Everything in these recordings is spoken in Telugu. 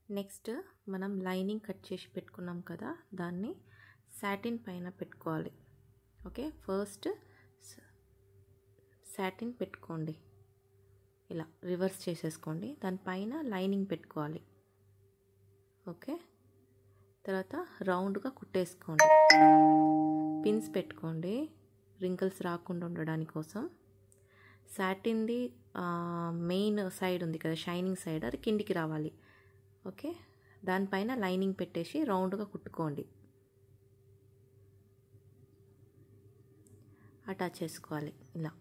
నెక్స్ట్ మనం లైనింగ్ కట్ చేసి పెట్టుకున్నాం కదా, దాన్ని సాటిన్ పైన పెట్టుకోవాలి. ఓకే, ఫస్ట్ సాటిన్ పెట్టుకోండి, ఇలా రివర్స్ చేసేసుకోండి. దానిపైన లైనింగ్ పెట్టుకోవాలి. ఓకే, తర్వాత రౌండ్గా కుట్టేసుకోండి. పిన్స్ పెట్టుకోండి రింకిల్స్ రాకుండా ఉండడానికి కోసం. సాటిన్ది మెయిన్ సైడ్ ఉంది కదా, షైనింగ్ సైడ్, అది కిందికి రావాలి. ఓకే, దానిపైన లైనింగ్ పెట్టేసి రౌండ్గా కుట్టుకోండి. అటాచ్ చేసుకోవాలి ఇలా.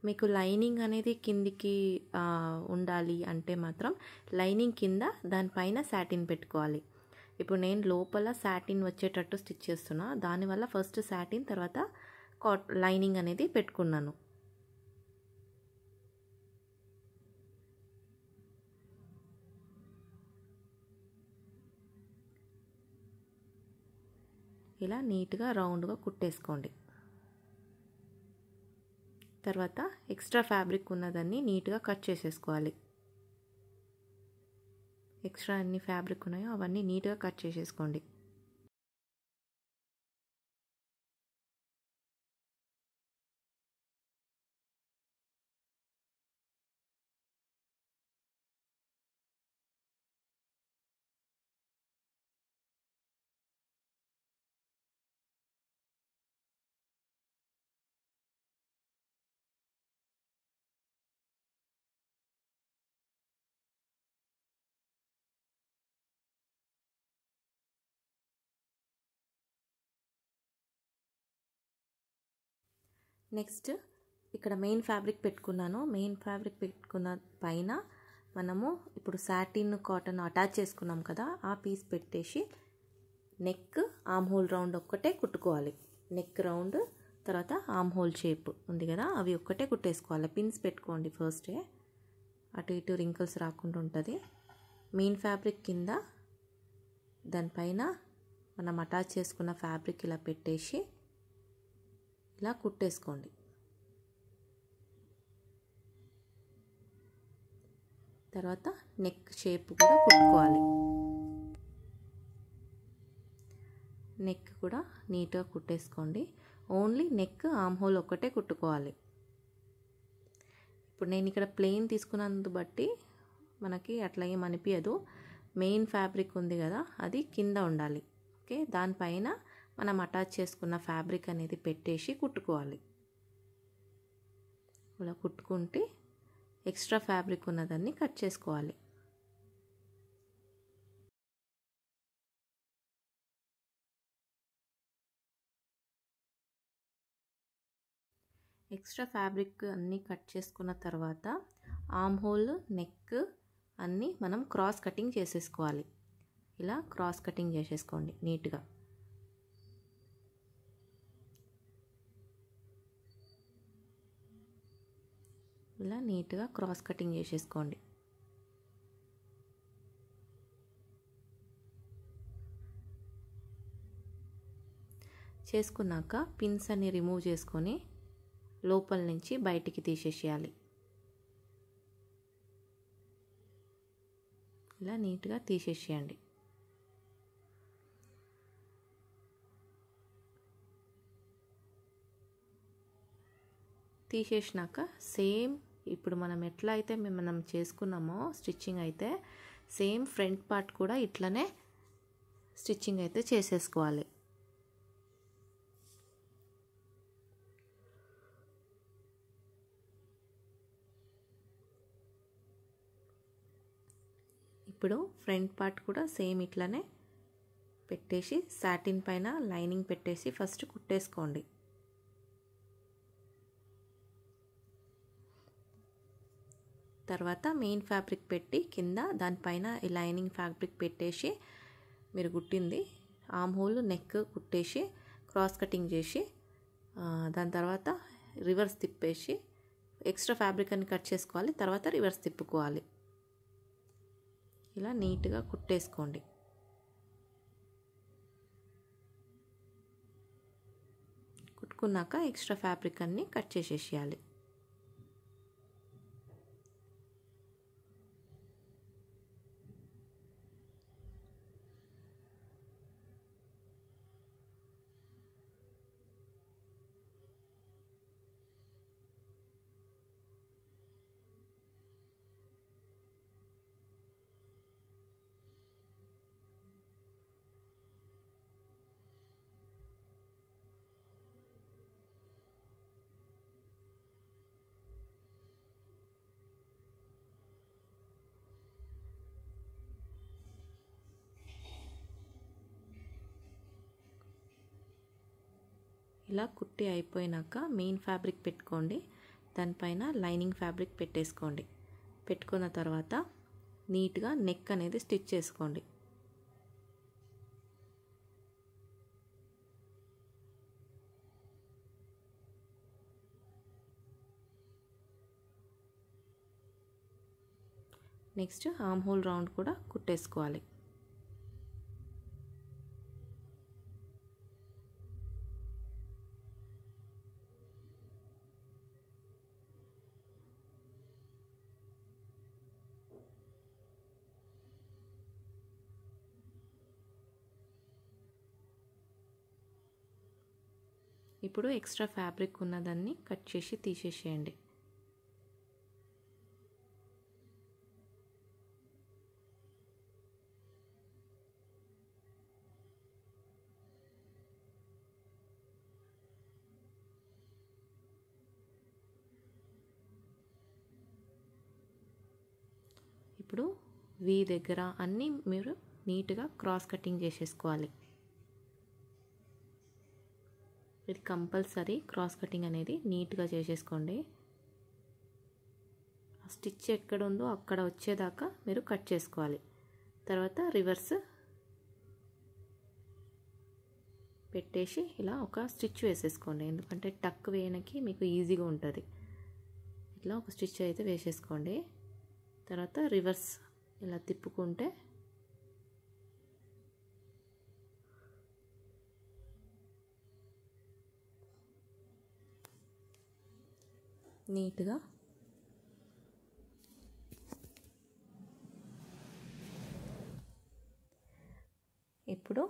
మీకు లైనింగ్ అనేది కిందికి ఉండాలి అంటే మాత్రం లైనింగ్ కింద దానిపైన సాటిన్ పెట్టుకోవాలి. ఇప్పుడు నేను లోపల సాటిన్ వచ్చేటట్టు స్టిచ్ చేస్తున్నా, దానివల్ల ఫస్ట్ సాటిన్ తర్వాత లైనింగ్ అనేది పెట్టుకున్నాను. ఇలా నీట్గా రౌండ్గా కుట్టేసుకోండి. తర్వాత ఎక్స్ట్రా ఫ్యాబ్రిక్ ఉన్నదాన్ని నీట్గా కట్ చేసేసుకోవాలి. ఎక్స్ట్రా ఎన్ని ఫ్యాబ్రిక్ ఉన్నాయో అవన్నీ నీట్గా కట్ చేసేసుకోండి. నెక్స్ట్ ఇక్కడ మెయిన్ ఫ్యాబ్రిక్ పెట్టుకున్నాను. మెయిన్ ఫ్యాబ్రిక్ పెట్టుకున్న పైన మనము ఇప్పుడు సాటిన్ కాటన్ అటాచ్ చేసుకున్నాం కదా, ఆ పీస్ పెట్టేసి నెక్ ఆమ్ హోల్ రౌండ్ ఒక్కటే కుట్టుకోవాలి. నెక్ రౌండ్ తర్వాత ఆమ్ హోల్ షేప్ ఉంది కదా, అవి ఒక్కటే కుట్టేసుకోవాలి. పిన్స్ పెట్టుకోండి ఫస్టే, అటు ఇటు రింకిల్స్ రాకుండా ఉంటుంది. మెయిన్ ఫ్యాబ్రిక్ కింద దానిపైన మనం అటాచ్ చేసుకున్న ఫ్యాబ్రిక్ ఇలా పెట్టేసి ఇలా కుట్టేసుకోండి. తర్వాత నెక్ షేప్ కూడా కుట్టుకోవాలి. నెక్ కూడా నీట్గా కుట్టేసుకోండి. ఓన్లీ నెక్ ఆమ్ హోల్ ఒక్కటే కుట్టుకోవాలి. ఇప్పుడు నేను ఇక్కడ ప్లెయిన్ తీసుకున్నందు బట్టి మనకి అట్లా ఏం అనిపించదు. మెయిన్ ఫ్యాబ్రిక్ ఉంది కదా, అది కింద ఉండాలి. ఓకే, దానిపైన మనం అటాచ్ చేసుకున్న ఫ్యాబ్రిక్ అనేది పెట్టేసి కుట్టుకోవాలి. ఇలా కుట్టుకుంటే ఎక్స్ట్రా ఫ్యాబ్రిక్ ఉన్నదాన్ని కట్ చేసుకోవాలి. ఎక్స్ట్రా ఫ్యాబ్రిక్ అన్నీ కట్ చేసుకున్న తర్వాత ఆమ్ హోల్, నెక్ అన్నీ మనం క్రాస్ కటింగ్ చేసేసుకోవాలి. ఇలా క్రాస్ కటింగ్ చేసేసుకోండి నీట్గా. ఇలా నీట్గా క్రాస్ కటింగ్ చేసేసుకోండి. చేసుకున్నాక పిన్స్ అన్ని రిమూవ్ చేసుకొని లోపల నుంచి బయటికి తీసేసేయాలి. ఇలా నీట్గా తీసేసేయండి. తీసేసినాక సేమ్ ఇప్పుడు మనం ఎట్లా అయితే మనం చేసుకున్నామో స్టిచ్చింగ్ అయితే సేమ్ ఫ్రంట్ పార్ట్ కూడా ఇట్లనే స్టిచ్చింగ్ అయితే చేసేసుకోవాలి. ఇప్పుడు ఫ్రంట్ పార్ట్ కూడా సేమ్ ఇట్లనే పెట్టేసి సాటిన్ పైన లైనింగ్ పెట్టేసి ఫస్ట్ కుట్టేసుకోండి. తర్వాత మెయిన్ ఫ్యాబ్రిక్ పెట్టి కింద దానిపైన ఈ లైనింగ్ ఫ్యాబ్రిక్ పెట్టేసి మీరు కుట్టింది ఆమ్ హోల్, నెక్ కుట్టేసి క్రాస్ కటింగ్ చేసి దాని తర్వాత రివర్స్ తిప్పేసి ఎక్స్ట్రా ఫ్యాబ్రిక్ అని కట్ చేసుకోవాలి. తర్వాత రివర్స్ తిప్పుకోవాలి. ఇలా నీట్గా కుట్టేసుకోండి. కుట్టుకున్నాక ఎక్స్ట్రా ఫ్యాబ్రిక్ అన్నీ కట్ చేసేసేయాలి. ఇలా కుట్టి అయిపోయినాక మెయిన్ ఫ్యాబ్రిక్ పెట్టుకోండి. దానిపైన లైనింగ్ ఫ్యాబ్రిక్ పెట్టేసుకోండి. పెట్టుకున్న తర్వాత నీట్గా నెక్ అనేది స్టిచ్ చేసుకోండి. నెక్స్ట్ ఆర్మ్ హోల్ రౌండ్ కూడా కుట్టేసుకోవాలి. ఇప్పుడు ఎక్స్ట్రా ఫ్యాబ్రిక్ ఉన్నదాన్ని కట్ చేసి తీసేసేయండి. ఇప్పుడు వీ దగ్గర అన్నీ మీరు నీట్గా క్రాస్ కటింగ్ చేసేసుకోవాలి. ఇది కంపల్సరీ క్రాస్ కటింగ్ అనేది నీట్గా చేసేసుకోండి. స్టిచ్ ఎక్కడ ఉందో అక్కడ వచ్చేదాకా మీరు కట్ చేసుకోవాలి. తర్వాత రివర్స్ పెట్టేసి ఇలా ఒక స్టిచ్ వేసేసుకోండి. ఎందుకంటే టక్ వేయడానికి మీకు ఈజీగా ఉంటుంది. ఇట్లా ఒక స్టిచ్ అయితే వేసేసుకోండి. తర్వాత రివర్స్ ఇలా తిప్పుకుంటే నీట్గా ఇప్పుడు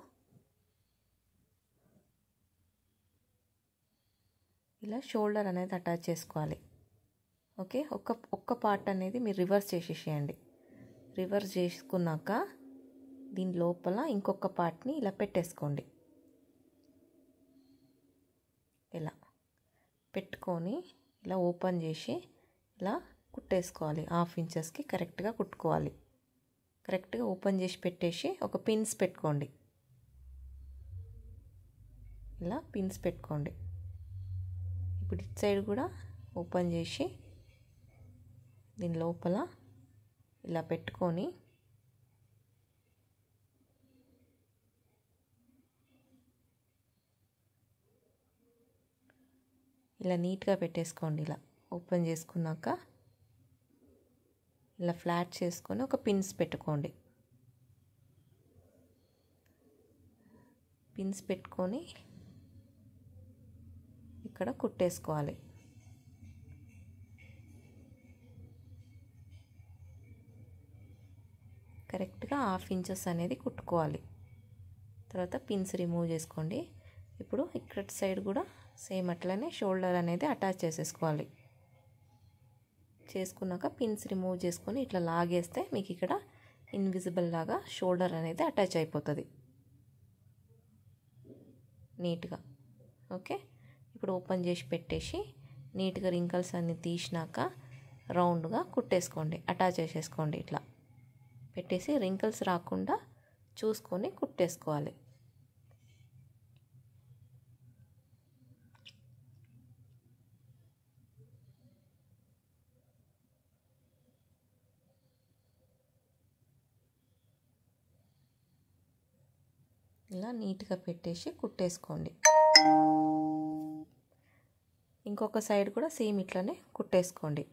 ఇలా షోల్డర్ అనేది అటాచ్ చేసుకోవాలి. ఓకే, ఒక్క పార్ట్ అనేది మీరు రివర్స్ చేసేసేయండి. రివర్స్ చేసుకున్నాక దీని లోపల ఇంకొక పార్ట్ని ఇలా పెట్టేసుకోండి. ఇలా పెట్టుకొని ఇలా ఓపెన్ చేసి ఇలా కుట్టేసుకోవాలి. 1/2 ఇంచెస్కి కరెక్ట్గా కుట్టుకోవాలి. కరెక్ట్గా ఓపెన్ చేసి పెట్టేసి ఒక పిన్స్ పెట్టుకోండి. ఇలా పిన్స్ పెట్టుకోండి. ఇప్పుడు ఇటు సైడ్ కూడా ఓపెన్ చేసి దీని లోపల ఇలా పెట్టుకొని ఇలా నీట్గా పెట్టేసుకోండి. ఇలా ఓపెన్ చేసుకున్నాక ఇలా ఫ్లాట్ చేసుకొని ఒక పిన్స్ పెట్టుకోండి. పిన్స్ పెట్టుకొని ఇక్కడ కుట్టేసుకోవాలి. కరెక్ట్గా 1/2 ఇంచెస్ అనేది కుట్టుకోవాలి. తర్వాత పిన్స్ రిమూవ్ చేసుకోండి. ఇప్పుడు ఇక్కడ సైడ్ కూడా సేమ్ అట్లనే షోల్డర్ అనేది అటాచ్ చేసేసుకోవాలి. చేసుకున్నాక పిన్స్ రిమూవ్ చేసుకొని ఇట్లా లాగేస్తే మీకు ఇక్కడ ఇన్విజిబుల్ లాగా షోల్డర్ అనేది అటాచ్ అయిపోతుంది నీట్గా. ఓకే, ఇప్పుడు ఓపెన్ చేసి పెట్టేసి నీట్గా రింకల్స్ అన్నీ తీసినాక రౌండ్గా కుట్టేసుకోండి. అటాచ్ చేసేసుకోండి. ఇట్లా పెట్టేసి రింకల్స్ రాకుండా చూసుకొని కుట్టేసుకోవాలి. ఇలా నీట్గా పెట్టేసి కుట్టేసుకోండి. ఇంకొక సైడ్ కూడా సేమ్ ఇట్లనే కుట్టేసుకోండి.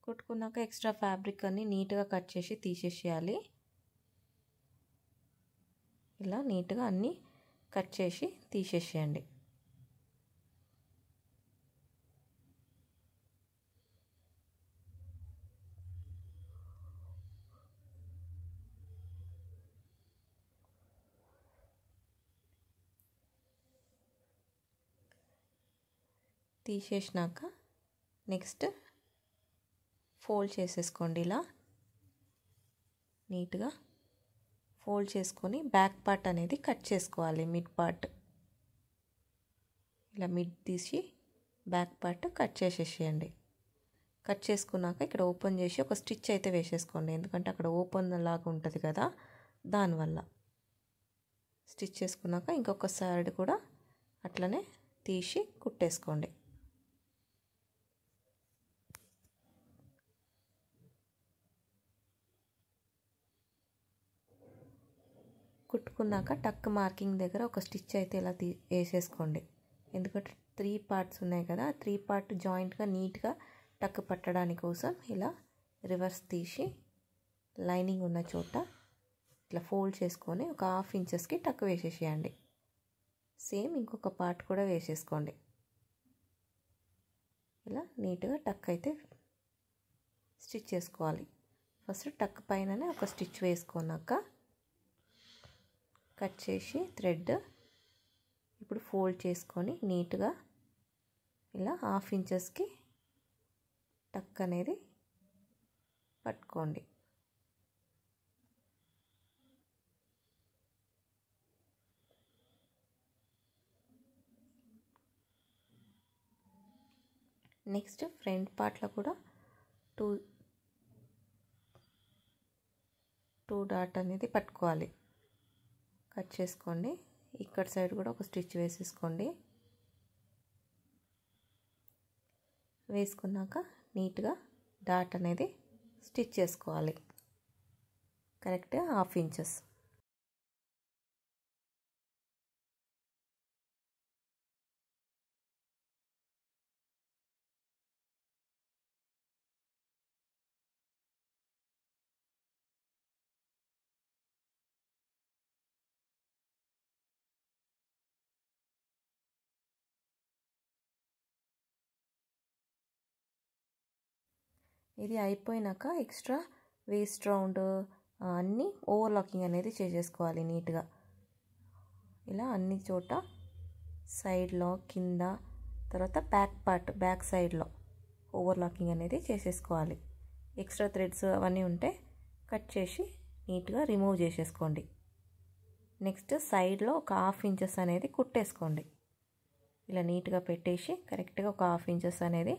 కుట్టుకున్నాక ఎక్స్ట్రా ఫ్యాబ్రిక్ అన్ని నీట్గా కట్ చేసి తీసేసేయాలి. ఇలా నీట్గా అన్నీ కట్ చేసి తీసేసేయండి. తీసేసినాక నెక్స్ట్ ఫోల్డ్ చేసేసుకోండి. ఇలా నీట్గా ఫోల్డ్ చేసుకొని బ్యాక్ పార్ట్ అనేది కట్ చేసుకోవాలి. మిడ్ పార్ట్ ఇలా మిడ్ తీసి బ్యాక్ పార్ట్ కట్ చేసేసేయండి. కట్ చేసుకున్నాక ఇక్కడ ఓపెన్ చేసి ఒక స్టిచ్ అయితే వేసేసుకోండి. ఎందుకంటే అక్కడ ఓపెన్ లాగా ఉంటుంది కదా, దానివల్ల. స్టిచ్ చేసుకున్నాక ఇంకొక సైడ్ కూడా అట్లనే తీసి కుట్టేసుకోండి. కుట్టుకున్నాక టక్ మార్కింగ్ దగ్గర ఒక స్టిచ్ అయితే ఇలా వేసేసుకోండి. ఎందుకంటే 3 పార్ట్స్ ఉన్నాయి కదా, 3 పార్ట్ జాయింట్గా నీట్గా టక్ పట్టడానికి కోసం ఇలా రివర్స్ తీసి లైనింగ్ ఉన్న చోట ఇట్లా ఫోల్డ్ చేసుకొని ఒక 1/2 ఇంచెస్కి టక్ వేసేసేయండి. సేమ్ ఇంకొక పార్ట్ కూడా వేసేసుకోండి. ఇలా నీట్గా టక్ అయితే స్టిచ్ చేసుకోవాలి. ఫస్ట్ టక్ పైననే ఒక స్టిచ్ వేసుకున్నాక కట్ చేసి థ్రెడ్ ఇప్పుడు ఫోల్డ్ చేసుకొని నీట్గా ఇలా 1/2 ఇంచెస్కి టక్ అనేది పట్టుకోండి. నెక్స్ట్ ఫ్రంట్ పార్ట్లో కూడా టూ డాట్ అనేది పట్టుకోవాలి. కట్ చేసుకోండి. ఇక్కడ సైడ్ కూడా ఒక స్టిచ్ వేసేసుకోండి. వేసుకున్నాక నీట్గా డాట్ అనేది స్టిచ్ చేసుకోవాలి. కరెక్ట్గా 1/2 ఇంచెస్. ఇది అయిపోయినాక ఎక్స్ట్రా వేస్ట్ రౌండ్ అన్నీ ఓవర్లాకింగ్ అనేది చేసేసుకోవాలి నీట్గా. ఇలా అన్ని చోట సైడ్లో కింద తర్వాత బ్యాక్ సైడ్లో ఓవర్లాకింగ్ అనేది చేసేసుకోవాలి. ఎక్స్ట్రా థ్రెడ్స్ అవన్నీ ఉంటే కట్ చేసి నీట్గా రిమూవ్ చేసేసుకోండి. నెక్స్ట్ సైడ్లో ఒక 1/2 ఇంచెస్ అనేది కుట్టేసుకోండి. ఇలా నీట్గా పెట్టేసి కరెక్ట్గా ఒక 1/2 ఇంచెస్ అనేది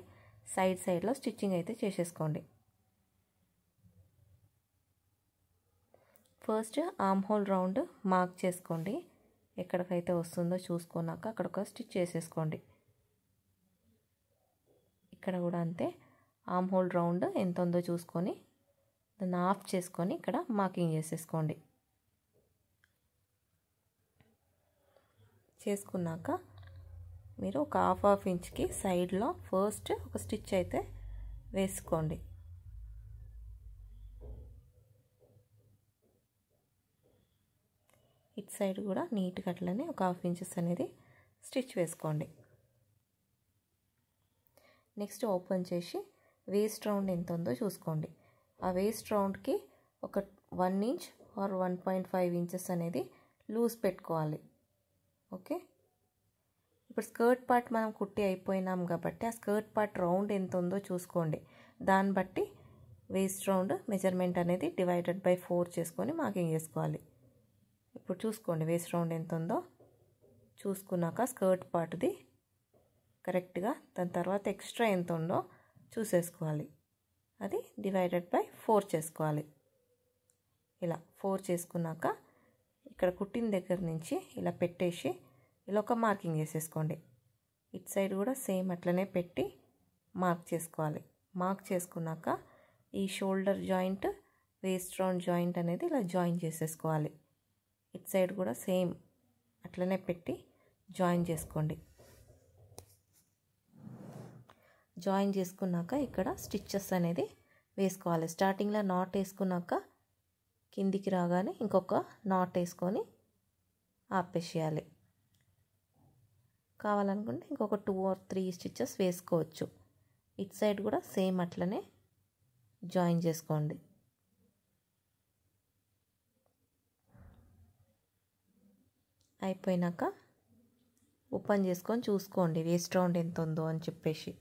సైడ్లో స్టిచ్చింగ్ అయితే చేసేసుకోండి. First arm whole round mark చేసుకోండి. ఎక్కడికైతే వస్తుందో చూసుకున్నాక అక్కడ ఒక స్టిచ్ వేసేసుకోండి. ఇక్కడ కూడా అంతే, ఆర్మ్ హోల్ రౌండ్ ఎంత ఉందో చూసుకొని దాన్ని ఆఫ్ చేసుకొని ఇక్కడ మార్కింగ్ చేసేసుకోండి. చేసుకున్నాక మీరు ఒక 1/2 ఇంచ్కి సైడ్లో ఫస్ట్ ఒక స్టిచ్ అయితే వేసుకోండి. ఇటు సైడ్ కూడా నీట్గా అట్లనే ఒక 1/2 ఇంచెస్ అనేది స్టిచ్ వేసుకోండి. నెక్స్ట్ ఓపెన్ చేసి వేస్ట్ రౌండ్ ఎంత ఉందో చూసుకోండి. ఆ వేస్ట్ రౌండ్కి ఒక 1 ఇంచ్ ఆర్ 1.5 ఇంచెస్ అనేది లూజ్ పెట్టుకోవాలి. ఓకే, ఇప్పుడు స్కర్ట్ పార్ట్ మనం కుట్టి అయిపోయినాం కాబట్టి ఆ స్కర్ట్ పార్ట్ రౌండ్ ఎంత ఉందో చూసుకోండి. దాన్ని బట్టి వేస్ట్ రౌండ్ మెజర్మెంట్ అనేది డివైడెడ్ బై 4 చేసుకొని మార్కింగ్ చేసుకోవాలి. ఇప్పుడు చూసుకోండి వేస్ట్ రౌండ్ ఎంత ఉందో. చూసుకున్నాక స్కర్ట్ పార్ట్ది కరెక్ట్గా దాని తర్వాత ఎక్స్ట్రా ఎంత ఉందో చూసేసుకోవాలి. అది డివైడెడ్ బై 4 చేసుకోవాలి. ఇలా 4 చేసుకున్నాక ఇక్కడ కుట్టిన దగ్గర నుంచి ఇలా పెట్టేసి ఇలా ఒక మార్కింగ్ చేసేసుకోండి. ఇటు సైడ్ కూడా సేమ్ అట్లనే పెట్టి మార్క్ చేసుకోవాలి. మార్క్ చేసుకున్నాక ఈ shoulder joint waist round joint అనేది ఇలా జాయిన్ చేసేసుకోవాలి. ఇటు సైడ్ కూడా సేమ్ అట్లనే పెట్టి జాయిన్ చేసుకోండి. జాయిన్ చేసుకున్నాక ఇక్కడ స్టిచ్చెస్ అనేది వేసుకోవాలి. స్టార్టింగ్లో నాట్ వేసుకున్నాక కిందికి రాగానే ఇంకొక నాట్ వేసుకొని ఆపేసేయాలి. కావాలనుకుంటే ఇంకొక 2 or 3 స్టిచ్చెస్ వేసుకోవచ్చు. ఇటు సైడ్ కూడా సేమ్ అట్లనే జాయిన్ చేసుకోండి. అయిపోయినాక ఓపెన్ చేసుకొని చూసుకోండి వేస్ట్ రౌండ్ ఎంత ఉందో అని చెప్పేసి.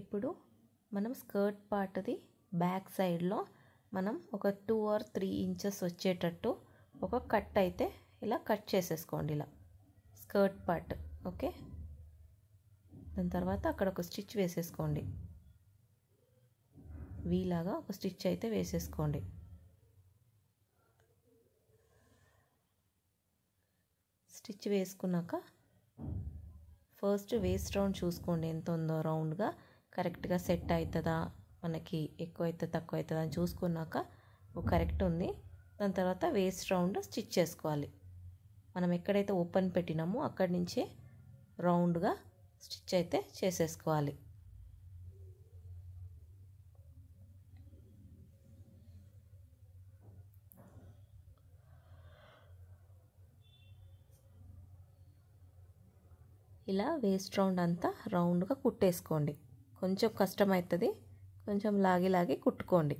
ఇప్పుడు మనం స్కర్ట్ పార్ట్ది బ్యాక్ సైడ్లో మనం ఒక 2 or 3 ఇంచెస్ వచ్చేటట్టు ఒక కట్ అయితే ఇలా కట్ చేసేసుకోండి, ఇలా స్కర్ట్ పార్ట్. ఓకే, దాని తర్వాత అక్కడ ఒక స్టిచ్ వేసేసుకోండి, వీలాగా ఒక స్టిచ్ అయితే వేసేసుకోండి. స్టిచ్ వేసుకున్నాక ఫస్ట్ వేస్ట్ రౌండ్ చూసుకోండి ఎంత ఉందో, రౌండ్గా కరెక్ట్గా సెట్ అవుతుందా, మనకి ఎక్కువ అవుతుందా తక్కువ అవుతుందా అని చూసుకున్నాక కరెక్ట్ ఉంది. దాని తర్వాత వేస్ట్ రౌండ్ స్టిచ్ చేసుకోవాలి. మనం ఎక్కడైతే ఓపెన్ పెట్టినామో అక్కడి నుంచే రౌండ్గా స్టిచ్ అయితే చేసేసుకోవాలి. ఇలా వేస్ట్ రౌండ్ అంతా రౌండ్గా కుట్టేసుకోండి. కొంచెం కష్టమవుతుంది, కొంచెం లాగి లాగి కుట్టుకోండి.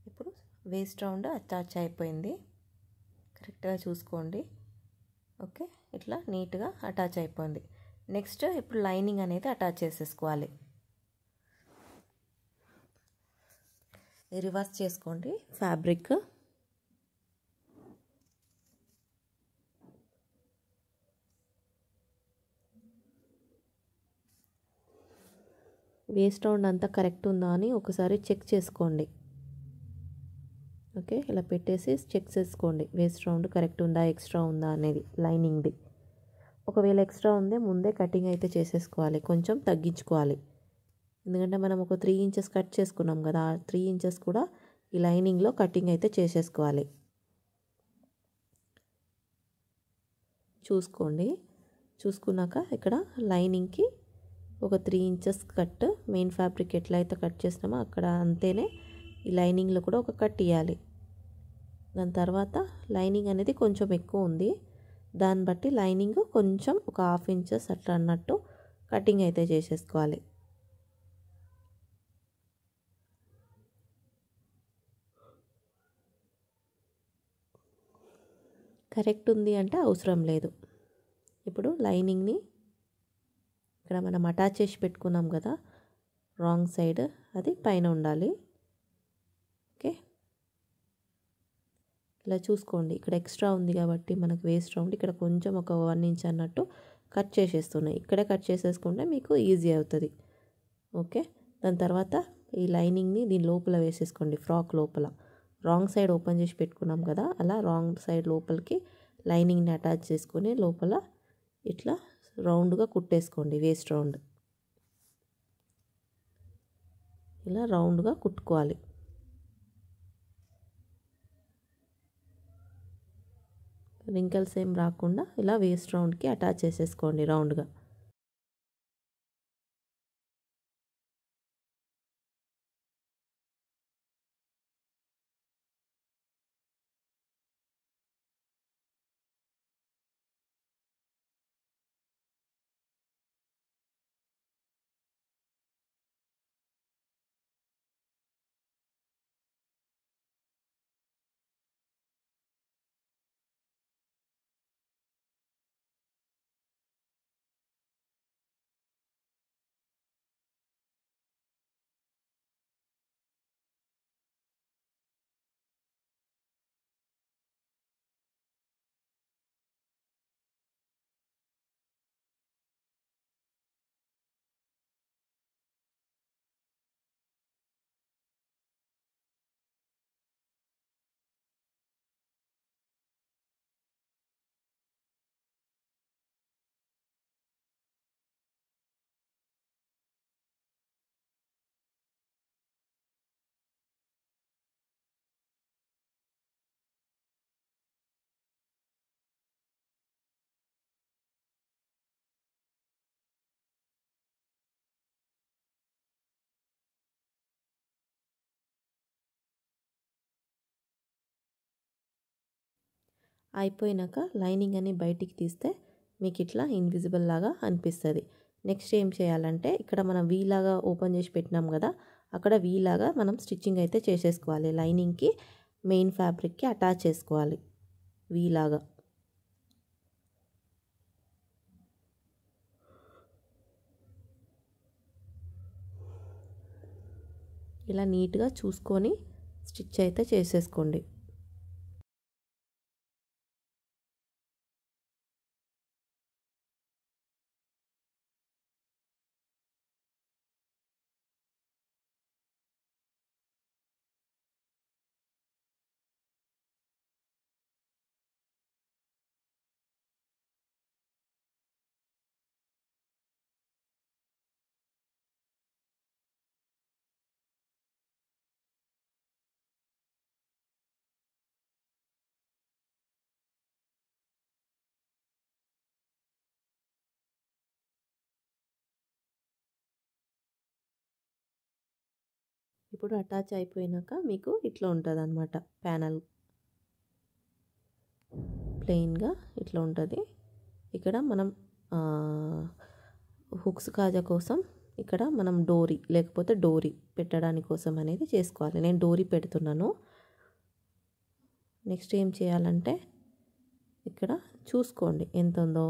ఇప్పుడు వేస్ట్ రౌండ్ అటాచ్ అయిపోయింది, కరెక్ట్గా చూసుకోండి. ఓకే, ఇట్లా నీట్గా అటాచ్ అయిపోయింది. నెక్స్ట్ ఇప్పుడు లైనింగ్ అనేది అటాచ్ చేసేసుకోవాలి. రివర్స్ చేసుకోండి ఫ్యాబ్రిక్. వేస్ట్ రౌండ్ అంతా కరెక్ట్ ఉందా అని ఒకసారి చెక్ చేసుకోండి. ఓకే, ఇలా పెట్టేసి చెక్ చేసుకోండి వేస్ట్ రౌండ్ కరెక్ట్ ఉందా, ఎక్స్ట్రా ఉందా అనేది లైనింగ్ది. ఒకవేళ ఎక్స్ట్రా ఉందే ముందే కటింగ్ అయితే చేసేసుకోవాలి, కొంచెం తగ్గించుకోవాలి. ఎందుకంటే మనం ఒక 3 ఇంచెస్ కట్ చేసుకున్నాం కదా, ఆ 3 ఇంచెస్ కూడా ఈ లైనింగ్లో కటింగ్ అయితే చేసేసుకోవాలి. చూసుకోండి, చూసుకున్నాక ఇక్కడ లైనింగ్కి ఒక 3 ఇంచెస్ కట్, మెయిన్ ఫ్యాబ్రిక్ ఎట్లయితే కట్ చేసినామో అక్కడ అంతేనే ఈ లైనింగ్లో కూడా ఒక కట్ ఇవ్వాలి. దాని తర్వాత లైనింగ్ అనేది కొంచెం ఎక్కువ ఉంది, దాన్ని బట్టి లైనింగ్ కొంచెం ఒక 1/2 ఇంచెస్ అట్లా అన్నట్టు కటింగ్ అయితే చేసేసుకోవాలి. కరెక్ట్ ఉంది అంటే అవసరం లేదు. ఇప్పుడు లైనింగ్ని ఇక్కడ మనం అటాచ్ చేసి పెట్టుకున్నాం కదా, రాంగ్ సైడ్ అది పైన ఉండాలి. ఓకే, ఇలా చూసుకోండి. ఇక్కడ ఎక్స్ట్రా ఉంది కాబట్టి మనకు వేస్ట్ రౌండ్ ఇక్కడ కొంచెం ఒక 1 ఇంచ్ అన్నట్టు కట్ చేసేస్తున్నాయి. ఇక్కడే కట్ చేసేసుకుంటే మీకు ఈజీ అవుతుంది. ఓకే, దాని తర్వాత ఈ లైనింగ్ని దీని లోపల వేసేసుకోండి, ఫ్రాక్ లోపల. రాంగ్ సైడ్ ఓపెన్ చేసి పెట్టుకున్నాం కదా, అలా రాంగ్ సైడ్ లోపలికి లైనింగ్ని అటాచ్ చేసుకొని లోపల ఇట్లా రౌండ్గా కుట్టేసుకోండి. వేస్ట్ రౌండ్ ఇలా రౌండ్గా కుట్టుకోవాలి. రింకల్స్ ఏం రాకుండా ఇలా వేస్ట్ రౌండ్కి అటాచ్ చేసేసుకోండి రౌండ్గా. అయిపోయినాక లైనింగ్ అని బయటికి తీస్తే మీకు ఇట్లా ఇన్విజిబుల్ లాగా అనిపిస్తుంది. నెక్స్ట్ ఏం చేయాలంటే ఇక్కడ మనం వీ లాగా ఓపెన్ చేసి పెట్టినాం కదా, అక్కడ వీ లాగా మనం స్టిచ్చింగ్ అయితే చేసేసుకోవాలి. లైనింగ్కి మెయిన్ ఫ్యాబ్రిక్కి అటాచ్ చేసుకోవాలి వీ లాగా. ఇలా నీట్గా చూసుకొని స్టిచ్ అయితే చేసేసుకోండి. ఇప్పుడు అటాచ్ అయిపోయినాక మీకు ఇట్లా ఉంటుంది అన్నమాట. ప్యానల్ ప్లెయిన్గా ఇట్లా ఉంటుంది. ఇక్కడ మనం హుక్స్ కాజా కోసం ఇక్కడ మనం డోరీ లేకపోతే డోరీ పెట్టడానికి కోసం అనేది చేసుకోవాలి. నేను డోరీ పెడుతున్నాను. నెక్స్ట్ ఏం చేయాలంటే ఇక్కడ చూసుకోండి ఎంత ఉందో,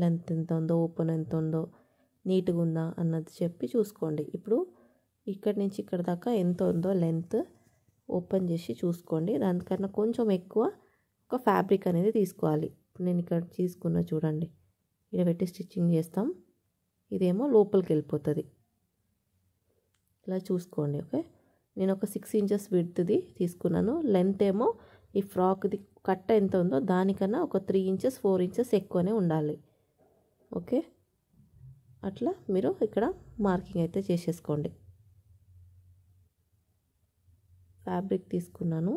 లెంత్ ఎంత ఉందో, ఓపెన్ ఎంత ఉందో, నీట్గా ఉందా అన్నది చెప్పి చూసుకోండి. ఇప్పుడు ఇక్కడి నుంచి ఇక్కడ దాకా ఎంత ఉందో లెంత్ ఓపెన్ చేసి చూసుకోండి. దానికన్నా కొంచెం ఎక్కువ ఒక ఫ్యాబ్రిక్ అనేది తీసుకోవాలి. ఇప్పుడు నేను ఇక్కడ తీసుకున్నా చూడండి, ఇక్కడ పెట్టి స్టిచ్చింగ్ చేస్తాం. ఇదేమో లోపలికి వెళ్ళిపోతుంది. ఇలా చూసుకోండి. ఓకే, నేను ఒక 6 ఇంచెస్ విడ్త్ది తీసుకున్నాను. లెంత్ ఏమో ఈ ఫ్రాక్ది కట్ట ఎంత ఉందో దానికన్నా ఒక 3 ఇంచెస్ 4 ఇంచెస్ ఎక్కువనే ఉండాలి. ఓకే, అట్లా మీరు ఇక్కడ మార్కింగ్ అయితే చేసేసుకోండి. ఫ్యాబ్రిక్ తీసుకున్నాను,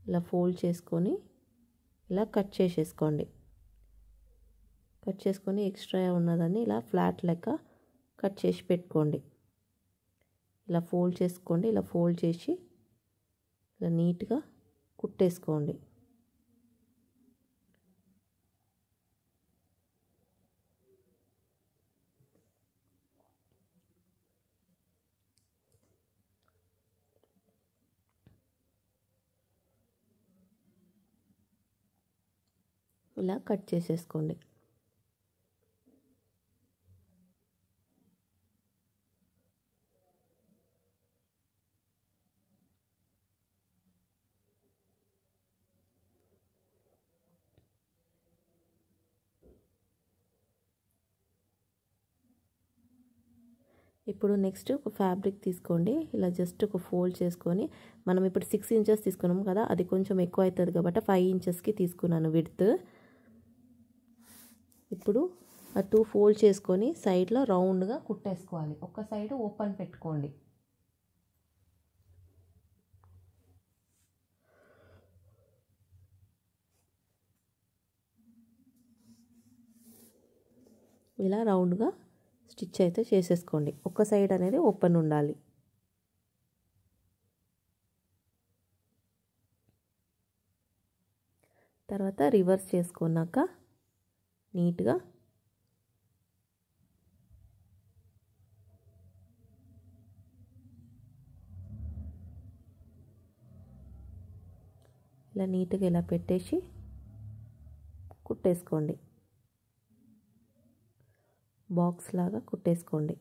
ఇలా ఫోల్డ్ చేసుకొని ఇలా కట్ చేసేసుకోండి. కట్ చేసుకొని ఎక్స్ట్రా ఉన్నదాన్ని ఇలా ఫ్లాట్ లెక్క కట్ చేసి పెట్టుకోండి. ఇలా ఫోల్డ్ చేసుకోండి. ఇలా ఫోల్డ్ చేసి ఇలా నీట్గా కుట్టేసుకోండి. ఇలా కట్ చేసేసుకోండి. ఇప్పుడు నెక్స్ట్ ఒక ఫ్యాబ్రిక్ తీసుకోండి. ఇలా జస్ట్ ఒక ఫోల్డ్ చేసుకొని, మనం ఇప్పుడు 6 ఇంచెస్ తీసుకున్నాం కదా, అది కొంచెం ఎక్కువ అవుతుంది కాబట్టి 5 ఇంచెస్కి తీసుకున్నాను విడ్త్. ఇప్పుడు ఆ 2 ఫోల్డ్ చేసుకొని సైడ్లో రౌండ్గా కుట్టేసుకోవాలి. ఒక సైడ్ ఓపెన్ పెట్టుకోండి. ఇలా రౌండ్గా స్టిచ్ అయితే చేసేసుకోండి. ఒక సైడ్ అనేది ఓపెన్ ఉండాలి. తర్వాత రివర్స్ చేసుకున్నాక నీట్గా ఇలా నీట్గా ఇలా పెట్టేసి కుట్టేసుకోండి. బాక్స్ లాగా కుట్టేసుకోండి.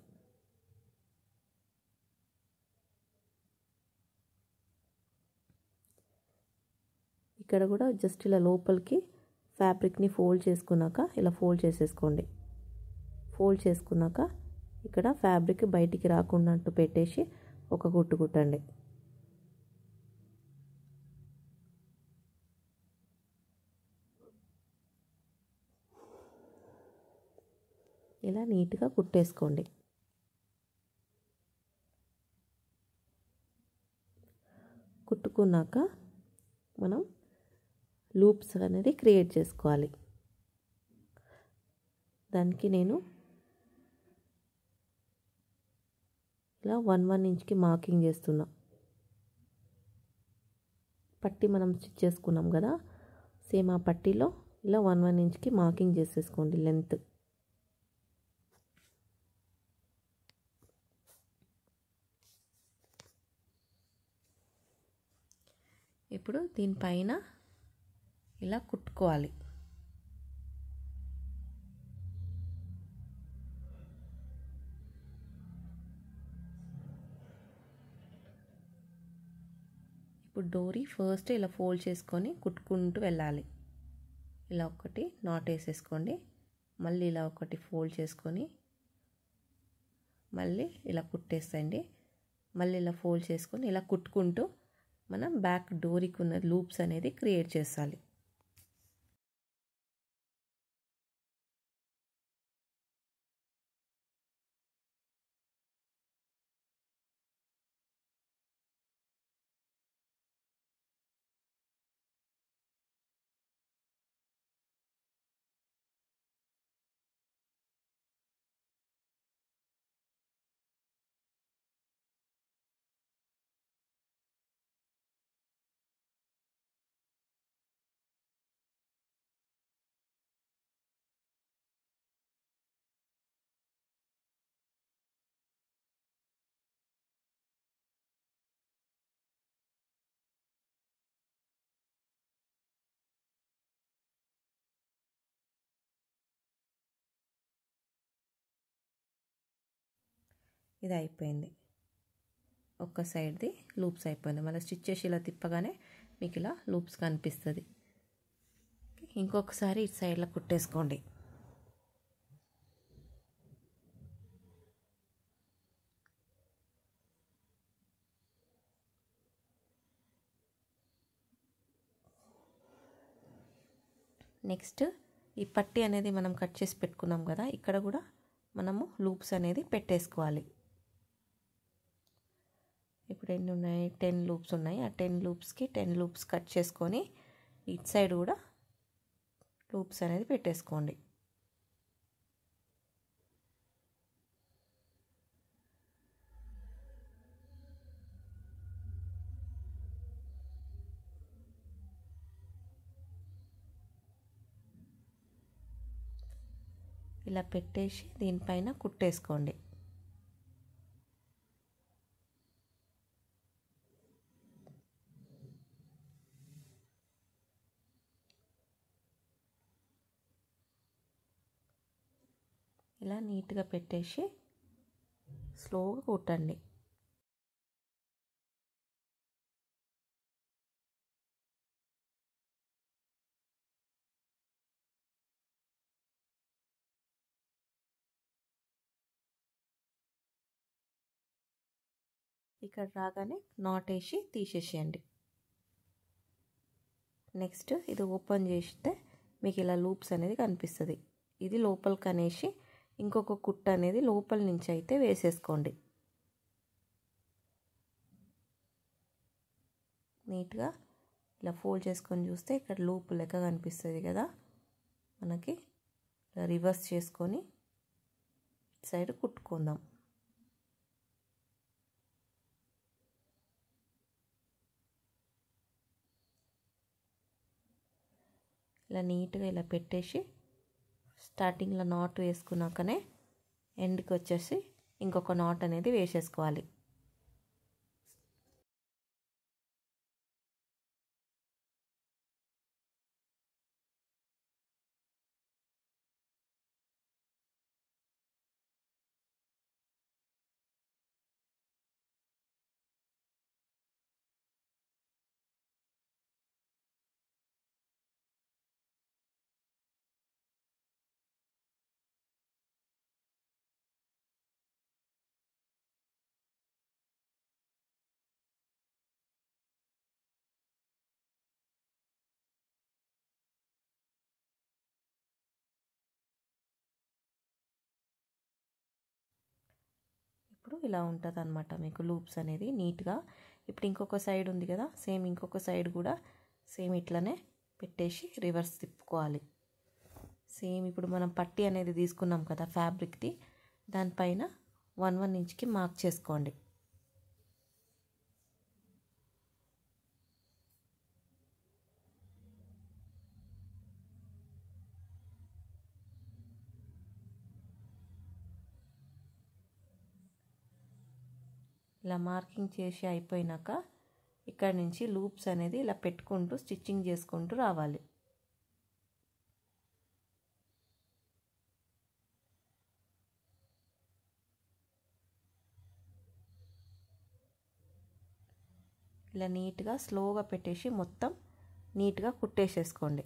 ఇక్కడ కూడా జస్ట్ ఇలా లోపలికి ఫ్యాబ్రిక్ని ఫోల్డ్ చేసుకున్నాక ఇలా ఫోల్డ్ చేసేసుకోండి. ఫోల్డ్ చేసుకున్నాక ఇక్కడ ఫ్యాబ్రిక్ బయటికి రాకున్నట్టు పెట్టేసి ఒక కుట్టు కుట్టండి. ఇలా నీట్గా కుట్టేసుకోండి. కుట్టుకున్నాక మనం లూప్స్ అనేది క్రియేట్ చేసుకోవాలి. దానికి నేను ఇలా 1 ఇంచ్కి మార్కింగ్ చేస్తున్నా. పట్టి మనం స్టిచ్ చేసుకున్నాం కదా, సేమ్ ఆ పట్టీలో ఇలా 1 ఇంచ్కి మార్కింగ్ చేసేసుకోండి లెంత్. ఇప్పుడు దీనిపైన ఇలా కుట్టుకోవాలి. ఇప్పుడు డోరీ ఫస్ట్ ఇలా ఫోల్డ్ చేసుకొని కుట్టుకుంటూ వెళ్ళాలి. ఇలా ఒకటి నాట్ వేసేసుకోండి, మళ్ళీ ఇలా ఒకటి ఫోల్డ్ చేసుకొని మళ్ళీ ఇలా కుట్టేసేయండి, మళ్ళీ ఇలా ఫోల్డ్ చేసుకొని ఇలా కుట్టుకుంటూ మనం బ్యాక్ డోరీకి ఉన్న లూప్స్ అనేది క్రియేట్ చేయాలి. ఇది అయిపోయింది, ఒక్క సైడ్ది లూప్స్ అయిపోయింది. మళ్ళీ స్టిచ్ చేసి ఇలా తిప్పగానే మీకు ఇలా లూప్స్ కనిపిస్తుంది. ఇంకొకసారి ఇటు సైడ్లో కుట్టేసుకోండి. నెక్స్ట్ ఈ పట్టీ అనేది మనం కట్ చేసి పెట్టుకున్నాం కదా, ఇక్కడ కూడా మనము లూప్స్ అనేది పెట్టేసుకోవాలి. ఇప్పుడు ఎన్ని ఉన్నాయి, 10 లూప్స్ ఉన్నాయి. ఆ 10 లూప్స్కి 10 లూప్స్ కట్ చేసుకొని ఇటు సైడ్ కూడా లూప్స్ అనేది పెట్టేసుకోండి. ఇలా పెట్టేసి దీనిపైన కుట్టేసుకోండి. ఇలా నీట్గా పెట్టేసి స్లోగా కుట్టండి. ఇక్కడ రాగానే నాట్ వేసి తీసేసేయండి. నెక్స్ట్ ఇది ఓపెన్ చేస్తే మీకు ఇలా లూప్స్ అనేది కనిపిస్తుంది. ఇది లోపలికి అనేసి ఇంకొక కుట్ట అనేది లోపల నుంచి అయితే వేసేసుకోండి. నీట్గా ఇలా ఫోల్డ్ చేసుకొని చూస్తే ఇక్కడ లూప్ లెక్క కనిపిస్తుంది కదా మనకి. ఇలా రివర్స్ చేసుకొని ఇటు సైడ్ కుట్టుకుందాం. ఇలా నీట్గా ఇలా పెట్టేసి స్టార్టింగ్లో నాట్ వేసుకున్నాకనే ఎండ్కి వచ్చేసి ఇంకొక నాట్ అనేది వేసేసుకోవాలి. ఇప్పుడు ఇలా ఉంటుంది అన్నమాట మీకు లూప్స్ అనేది నీట్గా. ఇప్పుడు ఇంకొక సైడ్ ఉంది కదా, సేమ్ ఇంకొక సైడ్ కూడా సేమ్ ఇట్లనే పెట్టేసి రివర్స్ తిప్పుకోవాలి. సేమ్ ఇప్పుడు మనం పట్టీ అనేది తీసుకున్నాం కదా ఫ్యాబ్రిక్ది, దానిపైన 1 ఇంచ్కి మార్క్ చేసుకోండి. ఇలా మార్కింగ్ చేసి అయిపోయినాక ఇక్కడ నుంచి లూప్స్ అనేది ఇలా పెట్టుకుంటూ స్టిచ్చింగ్ చేసుకుంటూ రావాలి. ఇలా నీట్గా స్లోగా పెట్టేసి మొత్తం నీట్గా కుట్టేసేసుకోండి.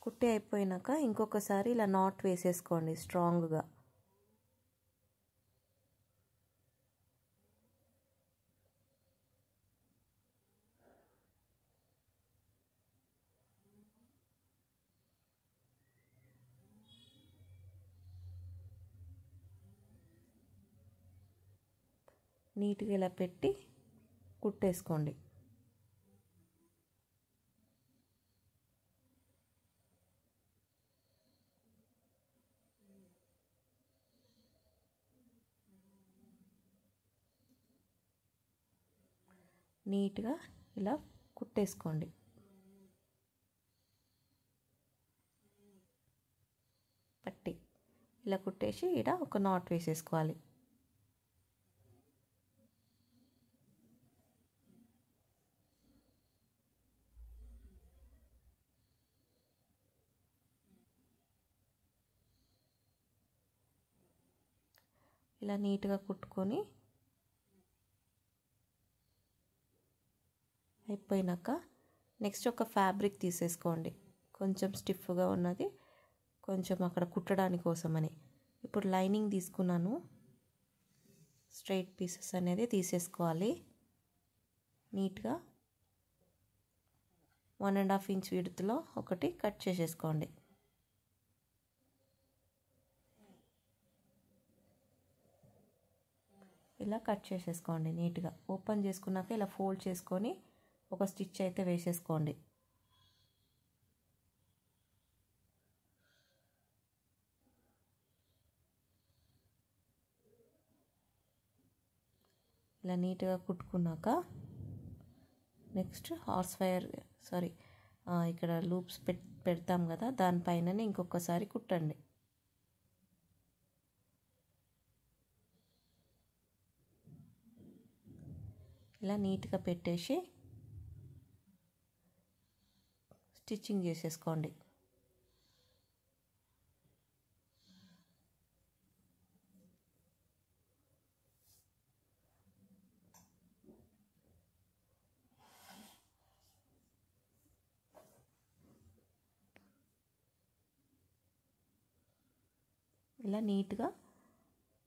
కుట్టి అయిపోయినాక ఇంకొకసారి ఇలా నాట్ వేసేసుకోండి స్ట్రాంగ్గా. నీట్గా ఇలా పెట్టి కుట్టేసుకోండి. నీట్గా ఇలా కుట్టేసుకోండి. పట్టి ఇలా కుట్టేసి ఇక్కడ ఒక నాట్ వేసేసుకోవాలి. ఇలా నీట్గా కుట్టుకొని అయిపోయినాక నెక్స్ట్ ఒక ఫ్యాబ్రిక్ తీసేసుకోండి. కొంచెం స్టిఫ్గా ఉన్నది, కొంచెం అక్కడ కుట్టడానికి కోసమని. ఇప్పుడు లైనింగ్ తీసుకున్నాను, స్ట్రైట్ పీసెస్ అనేది తీసేసుకోవాలి. నీట్గా 1.5 ఇంచ్ విడ్త్లో ఒకటి కట్ చేసేసుకోండి. ఇలా కట్ చేసేసుకోండి. నీట్గా ఓపెన్ చేసుకున్నాక ఇలా ఫోల్డ్ చేసుకొని ఒక స్టిచ్ అయితే వేసేసుకోండి. ఇలా నీట్గా కుట్టుకున్నాక నెక్స్ట్ ఇక్కడ లూప్స్ పెడతాం కదా, దానిపైననే ఇంకొకసారి కుట్టండి. ఇలా నీట్గా పెట్టేసి స్టిచ్చింగ్ చేసేసుకోండి. ఇలా నీట్గా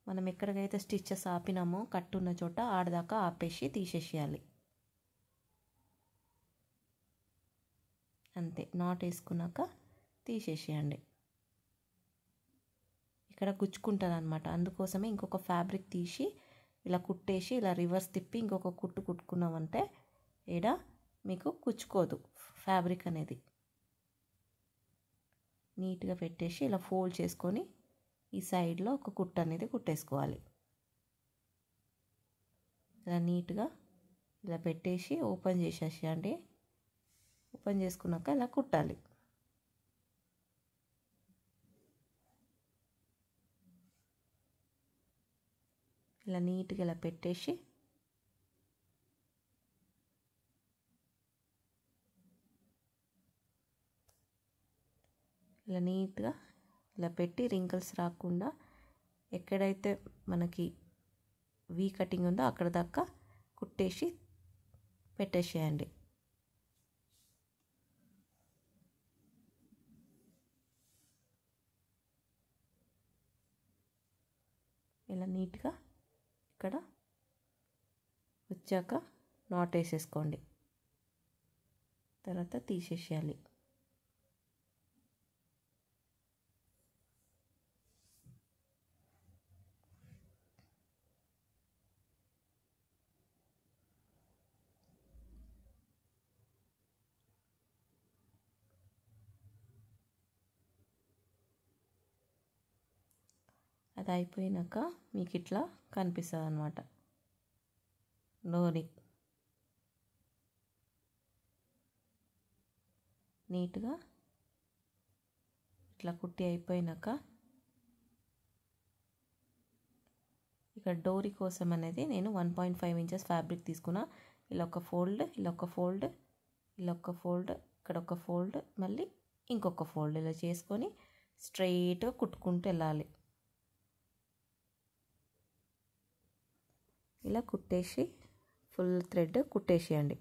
మనం ఎక్కడికైతే స్టిచ్చెస్ ఆపినామో కట్టున్న చోట ఆడదాకా ఆపేసి తీసేసేయాలి. అంతే, నాట్ వేసుకున్నాక తీసేసేయండి. ఇక్కడ గుచ్చుకుంటుంది అనమాట, అందుకోసమే ఇంకొక ఫ్యాబ్రిక్ తీసి ఇలా కుట్టేసి ఇలా రివర్స్ తిప్పి ఇంకొక కుట్టు కుట్టుకున్నామంటే ఈడ మీకు కుచ్చుకోదు ఫ్యాబ్రిక్ అనేది. నీట్గా పెట్టేసి ఇలా ఫోల్డ్ చేసుకొని ఈ సైడ్లో ఒక కుట్టు అనేది కుట్టేసుకోవాలి. ఇలా నీట్గా ఇలా పెట్టేసి ఓపెన్ చేసేసేయండి. ఓపెన్ చేసుకున్నాక ఇలా కుట్టాలి. ఇలా నీట్గా ఇలా పెట్టేసి ఇలా నీట్గా ఇలా పెట్టి రింకిల్స్ రాకుండా ఎక్కడైతే మనకి వీ కటింగ్ ఉందో అక్కడ దాకా కుట్టేసి పెట్టేసేయండి. ఇలా నీట్గా ఇక్కడ వచ్చాక నాట్ వేసేసుకోండి. తర్వాత తీసేసేయాలి. అది అయిపోయినాక మీకు ఇట్లా కనిపిస్తుంది అన్నమాట డోరీ. నీట్గా ఇట్లా కుట్టి అయిపోయినాక ఇక్కడ డోరీ కోసం అనేది నేను 1.5 ఇంచెస్ ఫ్యాబ్రిక్ తీసుకున్నా. ఇలా ఒక ఫోల్డ్, ఇలా ఒక ఫోల్డ్, ఇలా ఒక ఫోల్డ్, ఇక్కడ ఒక ఫోల్డ్, మళ్ళీ ఇంకొక ఫోల్డ్ ఇలా చేసుకొని స్ట్రైట్గా కుట్టుకుంటూ వెళ్ళాలి. ఇలా కుట్టేసి ఫుల్ థ్రెడ్ కుట్టేసేయండి.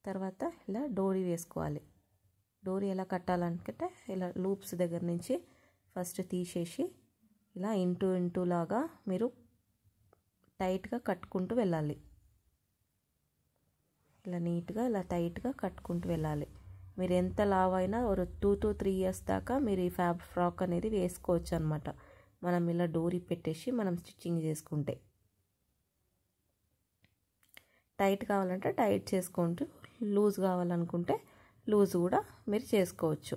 తర్వాత ఇలా డోరీ వేసుకోవాలి. డోరీ ఎలా కట్టాలనుకుంటే ఇలా లూప్స్ దగ్గర నుంచి ఫస్ట్ తీసేసి ఇలా ఇంటూ లాగా మీరు టైట్గా కట్టుకుంటూ వెళ్ళాలి. ఇలా నీట్గా ఇలా టైట్గా కట్టుకుంటూ వెళ్ళాలి. మీరు ఎంత లావ్ అయినా ఒక 2 to 3 years దాకా మీరు ఈ ఫ్రాక్ అనేది వేసుకోవచ్చు అనమాట. మనం ఇలా డోరీ పెట్టేసి మనం స్టిచ్చింగ్ చేసుకుంటే. టైట్ కావాలంటే టైట్ చేసుకుంటూ, లూజ్ కావాలనుకుంటే లూజ్ కూడా మీరు చేసుకోవచ్చు.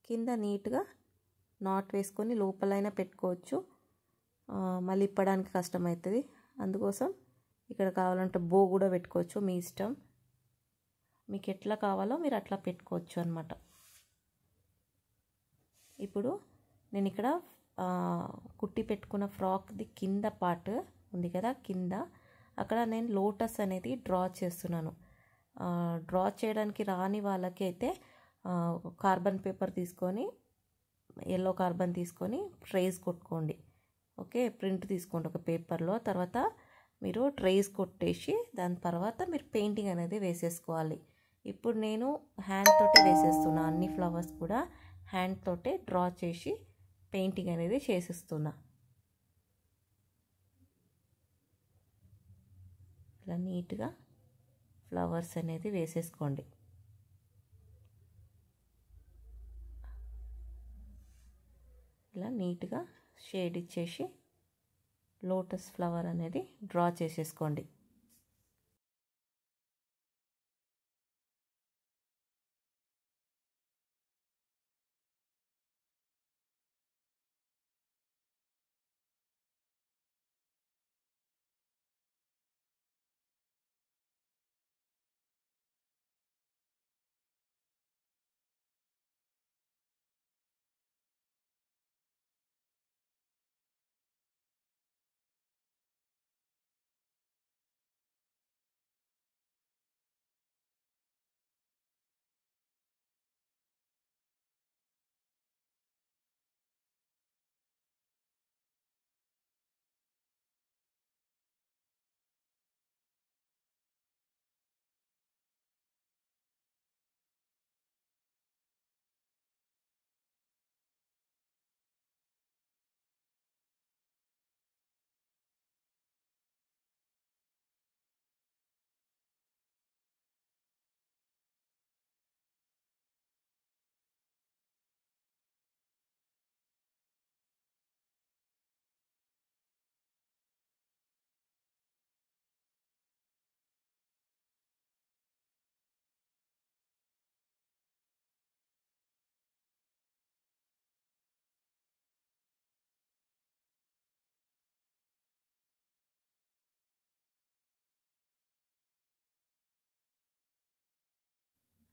కింద నీట్గా నాట్ వేసుకొని లోపలైనా పెట్టుకోవచ్చు. మళ్ళీ ఇప్పడానికి కష్టమవుతుంది. అందుకోసం ఇక్కడ కావాలంటే బో కూడా పెట్టుకోవచ్చు, మీ ఇష్టం. మీకు ఎట్లా కావాలో మీరు అట్లా పెట్టుకోవచ్చు అన్నమాట. ఇప్పుడు నేను ఇక్కడ కుట్టి పెట్టుకున్న ఫ్రాక్ది కింద పార్ట్ ఉంది కదా, కింద అక్కడ నేను లోటస్ అనేది డ్రా చేస్తున్నాను. డ్రా చేయడానికి రాని వాళ్ళకి అయితే కార్బన్ పేపర్ తీసుకొని, ఎల్లో కార్బన్ తీసుకొని ట్రేస్ కొట్టుకోండి. ఓకే, ప్రింట్ తీసుకోండి ఒక పేపర్లో. తర్వాత మీరు ట్రేస్ కొట్టేసి దాని తర్వాత మీరు పెయింటింగ్ అనేది వేసేసుకోవాలి. ఇప్పుడు నేను హ్యాండ్ తోటే వేసేస్తున్నా, అన్ని ఫ్లవర్స్ కూడా హ్యాండ్ తోటే డ్రా చేసి పెయింటింగ్ అనేది చేసేస్తున్నా. ఇలా నీట్గా ఫ్లవర్స్ అనేది వేసేసుకోండి. ఇలా నీట్గా షేడ్ ఇచ్చేసి లోటస్ ఫ్లవర్ అనేది డ్రా చేసేసుకోండి.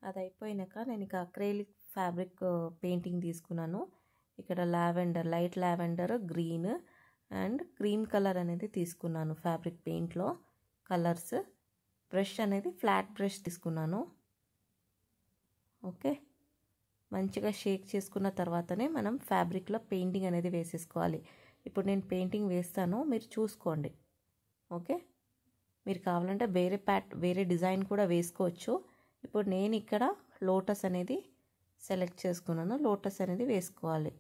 అది అయిపోయినాక నేను ఇక అక్రైలిక్ ఫ్యాబ్రిక్ పెయింటింగ్ తీసుకున్నాను. ఇక్కడ lavender, light lavender, green and cream colour అనేది తీసుకున్నాను ఫ్యాబ్రిక్ పెయింట్లో కలర్స్. బ్రష్ అనేది ఫ్లాట్ బ్రష్ తీసుకున్నాను. ఓకే, మంచిగా షేక్ చేసుకున్న తర్వాతనే మనం ఫ్యాబ్రిక్లో పెయింటింగ్ అనేది వేసేసుకోవాలి. ఇప్పుడు నేను పెయింటింగ్ వేస్తాను, మీరు చూసుకోండి. ఓకే, మీరు కావాలంటే వేరే డిజైన్ కూడా వేసుకోవచ్చు. ఇప్పుడు నేను ఇక్కడ లోటస్ అనేది సెలెక్ట్ చేసుకున్నాను. లోటస్ అనేది వేసుకోవాలి.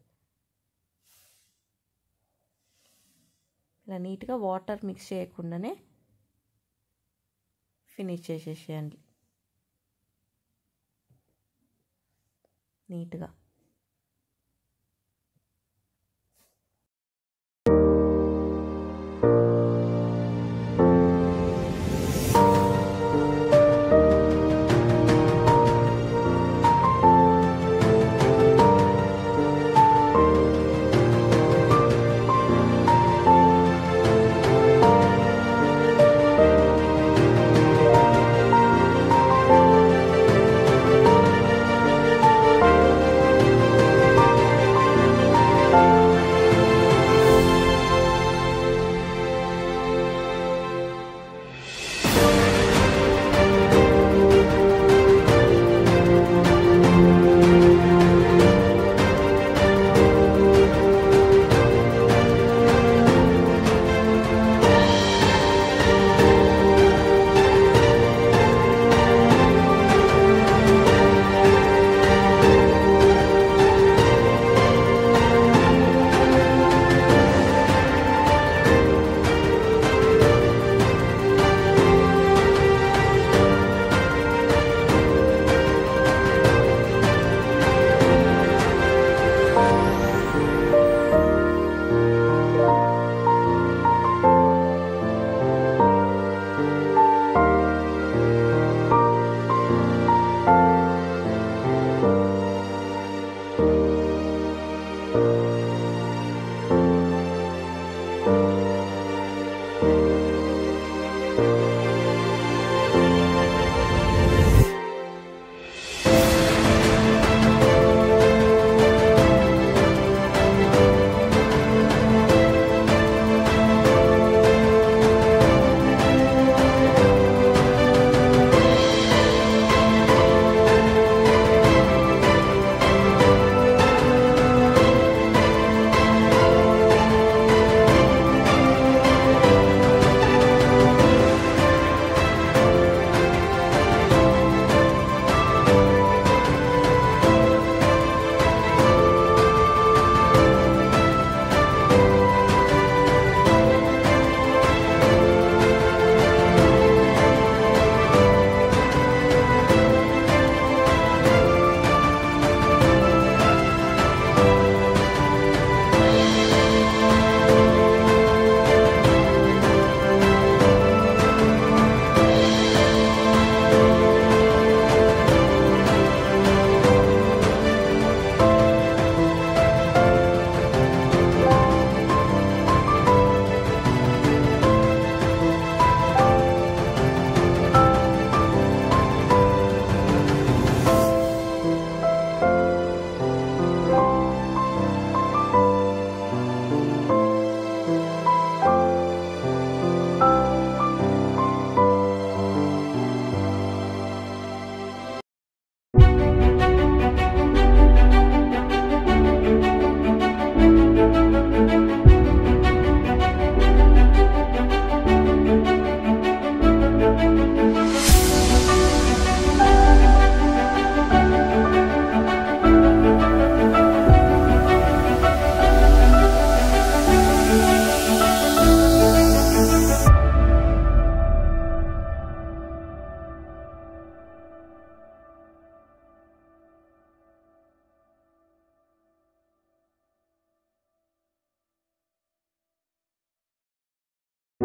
ఇలా నీట్గా వాటర్ మిక్స్ చేయకుండానే ఫినిష్ చేసేసేయండి నీట్గా.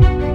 బాయ్.